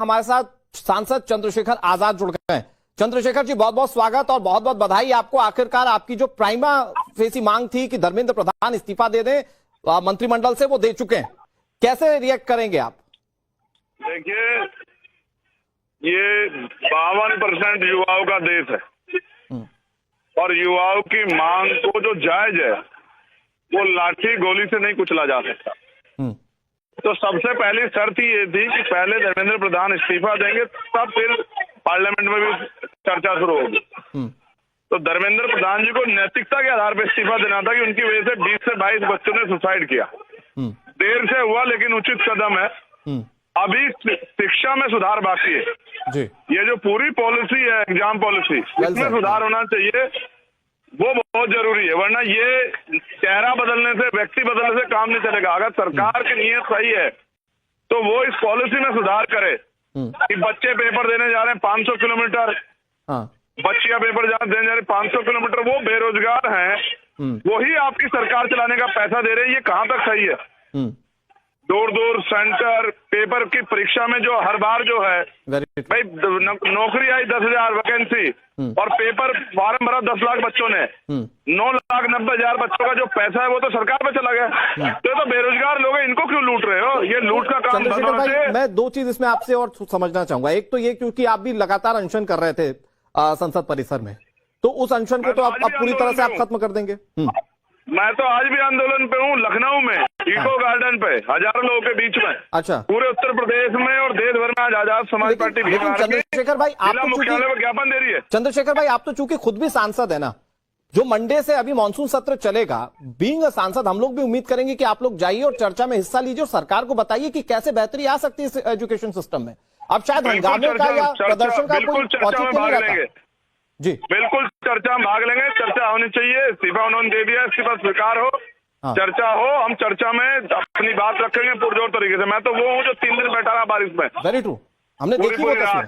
हमारे साथ सांसद चंद्रशेखर आजाद जुड़ गए हैं। चंद्रशेखर जी, बहुत बहुत स्वागत और बहुत बहुत बधाई आपको। आखिरकार आपकी जो प्राइमा फेसी मांग थी कि धर्मेंद्र प्रधान इस्तीफा दे दें मंत्रिमंडल से, वो दे चुके हैं। कैसे रिएक्ट करेंगे आप? देखिए, ये 52% युवाओं का देश है और युवाओं की मांग को जो जायज है वो लाठी गोली से नहीं कुचला जा सकता। तो सबसे पहली शर्त ये थी कि पहले धर्मेंद्र प्रधान इस्तीफा देंगे, तब फिर पार्लियामेंट में भी चर्चा शुरू होगी। तो धर्मेंद्र प्रधान जी को नैतिकता के आधार पर इस्तीफा देना था कि उनकी वजह से 20 से 22 बच्चों ने सुसाइड किया। देर से हुआ लेकिन उचित कदम है। अभी शिक्षा में सुधार बाकी है जी। ये जो पूरी पॉलिसी है, एग्जाम पॉलिसी, इसमें सुधार होना चाहिए, वो बहुत जरूरी है। वरना ये चेहरा बदलने से, व्यक्ति बदलने से काम नहीं चलेगा। अगर सरकार की नीयत सही है तो वो इस पॉलिसी में सुधार करे कि बच्चे पेपर देने जा रहे हैं 500 किलोमीटर, बच्चियां पेपर देने जा रही 500 किलोमीटर, वो बेरोजगार हैं, वही आपकी सरकार चलाने का पैसा दे रहे हैं। ये कहाँ तक सही है? दूर दूर सेंटर पेपर की परीक्षा में जो हर बार जो है भाई नौकरी आई 10,000 वैकेंसी और पेपर फॉर्म भरा 10 लाख बच्चों ने, 9,90,000 बच्चों का जो पैसा है वो तो सरकार पे चला गया। तो बेरोजगार लोग हैं, इनको क्यों लूट रहे हो? ये लूट का काम बंद होना चाहिए। मैं दो चीज इसमें आपसे और समझना चाहूंगा। एक तो ये क्योंकि आप भी लगातार अनशन कर रहे थे संसद परिसर में, तो उस अनशन को तो आप पूरी तरह से आप खत्म कर देंगे? मैं तो आज भी आंदोलन पे हूँ, लखनऊ में इको गार्डन पे, हजारों लोगों के बीच में। अच्छा। पूरे उत्तर प्रदेश में और देश भर में आज आजाद समाज पार्टी चंद्रशेखर भाई, आप तो मुख्यालय में ज्ञापन दे रही है। चंद्रशेखर भाई, आप तो चूंकि खुद भी सांसद है ना, जो मंडे से अभी मानसून सत्र चलेगा, बीइंग अ सांसद हम लोग भी उम्मीद करेंगे कि आप लोग जाइए और चर्चा में हिस्सा लीजिए और सरकार को बताइए कि कैसे बेहतरी आ सकती है इस एजुकेशन सिस्टम में। अब शायद हंगामे का या प्रदर्शन का कोई औचित्य नहीं रहता जी। बिल्कुल चर्चा में भाग लेंगे, चर्चा होनी चाहिए। इस्तीफा उन्होंने दे दिया, इस्तीफा स्वीकार हो, चर्चा हो, हम चर्चा में अपनी बात रखेंगे पुरजोर तरीके से। मैं तो वो हूँ जो 3 दिन बैठा रहा बारिश में। वेरी ट्रू, हमने देखी वो तस्वीर।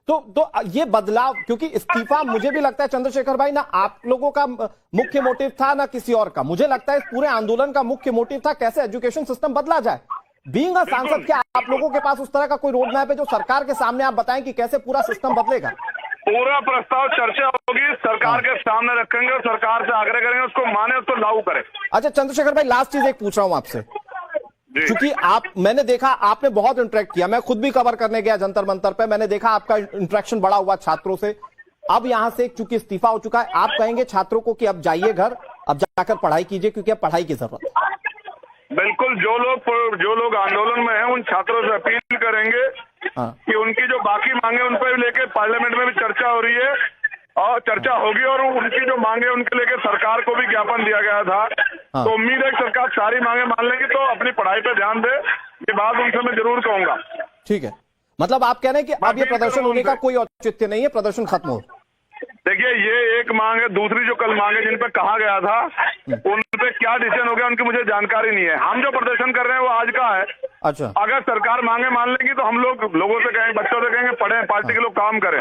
तो ये बदलाव, क्योंकि इस्तीफा मुझे भी लगता है चंद्रशेखर भाई ना आप लोगों का मुख्य मोटिव था ना किसी और का। मुझे लगता है इस पूरे आंदोलन का मुख्य मोटिव था कैसे एजुकेशन सिस्टम बदला जाए। बीइंग अ सांसद, क्या आप लोगों के पास उस तरह का कोई रोड मैप है जो सरकार के सामने आप बताएं कि कैसे पूरा सिस्टम बदलेगा? पूरा प्रस्ताव चर्चा होगी, सरकार के सामने रखेंगे और सरकार से आग्रह करेंगे उसको माने, उसको लागू करें। अच्छा चंद्रशेखर भाई, लास्ट चीज एक पूछ रहा हूं आपसे, क्योंकि मैंने देखा आपने बहुत इंटरेक्ट किया। मैं खुद भी कवर करने गया जंतर मंतर पे, मैंने देखा आपका इंटरेक्शन बड़ा हुआ छात्रों से। अब यहां से चूंकि इस्तीफा हो चुका है, आप कहेंगे छात्रों को कि अब जाइए घर, अब जाकर पढ़ाई कीजिए, क्योंकि अब पढ़ाई की जरूरत है। बिल्कुल, जो लोग आंदोलन में हैं उन छात्रों से अपील करेंगे कि उनकी जो बाकी मांगे उन पर लेके पार्लियामेंट में भी चर्चा हो रही है और चर्चा होगी, और उनकी जो मांगे उनके लेके सरकार को भी ज्ञापन दिया गया था। तो उम्मीद है कि सरकार सारी मांगे मान लेगी, तो अपनी पढ़ाई पे ध्यान दे। ये बात उनसे मैं जरूर कहूंगा। ठीक है, मतलब आप कह रहे हैं कि अब ये प्रदर्शन होने का कोई औचित्य नहीं है, प्रदर्शन खत्म हो। देखिए, ये एक मांग है, दूसरी जो कल मांगे जिन पे कहा गया था उन पे क्या डिसीजन हो गया उनकी मुझे जानकारी नहीं है। हम जो प्रदर्शन कर रहे हैं वो आज का है। अच्छा, अगर सरकार मांगे मान लेगी तो हम लोगों से कहेंगे, बच्चों से कहेंगे पढ़ें, पार्टी के लोग काम करें।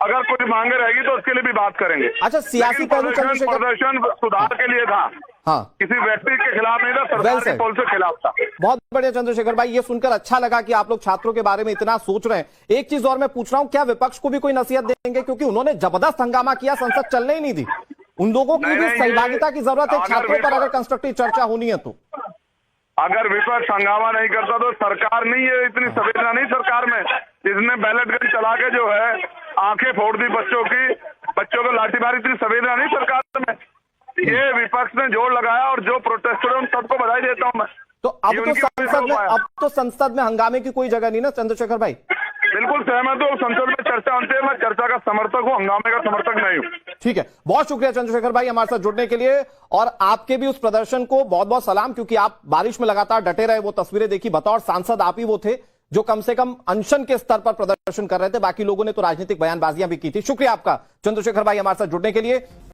अगर कोई मांगे रहेगी तो उसके लिए भी बात करेंगे। अच्छा, सियासी प्रदर्शन सुधार के लिए था, किसी व्यक्ति के खिलाफ नहीं था, सरकार की पॉलिसी के खिलाफ था। बहुत बढ़िया चंद्रशेखर भाई, ये सुनकर अच्छा लगा कि आप लोग छात्रों के बारे में इतना सोच रहे हैं। एक चीज और मैं पूछ रहा हूं, क्या विपक्ष को भी कोई नसीहत देंगे, क्योंकि उन्होंने जबरदस्त हंगामा किया, संसद चलने ही नहीं दी। उन लोगों की भी सहभागिता की जरूरत है छात्रों पर, अगर कंस्ट्रक्टिव चर्चा होनी है तो। अगर विपक्ष हंगामा नहीं करता तो सरकार नहीं है, इतनी संवेदना नहीं सरकार में, जिसने बैलेट गन चला के जो है आंखें फोड़ दी बच्चों को लाठीमारी, इतनी संवेदना नहीं सरकार में। ये विपक्ष ने जोर लगाया और जो प्रोटेस्टर है उन सबको बधाई देता हूं मैं। तो अब तो संसद में हंगामे की कोई जगह नहीं ना चंद्रशेखर भाई? बिल्कुल सहमत हूँ, संसद में चर्चा होती है, मैं चर्चा का समर्थक हूँ, हंगामे का समर्थक नहीं हूँ। ठीक है, बहुत शुक्रिया चंद्रशेखर भाई हमारे साथ जुड़ने के लिए, और आपके भी उस प्रदर्शन को बहुत बहुत सलाम, क्योंकि आप बारिश में लगातार डटे रहे। वो तस्वीरें देखी, बतौर सांसद आप ही वो थे जो कम से कम अनशन के स्तर पर प्रदर्शन कर रहे थे, बाकी लोगों ने तो राजनीतिक बयानबाजियां भी की थी। शुक्रिया आपका चंद्रशेखर भाई हमारे साथ जुड़ने के लिए।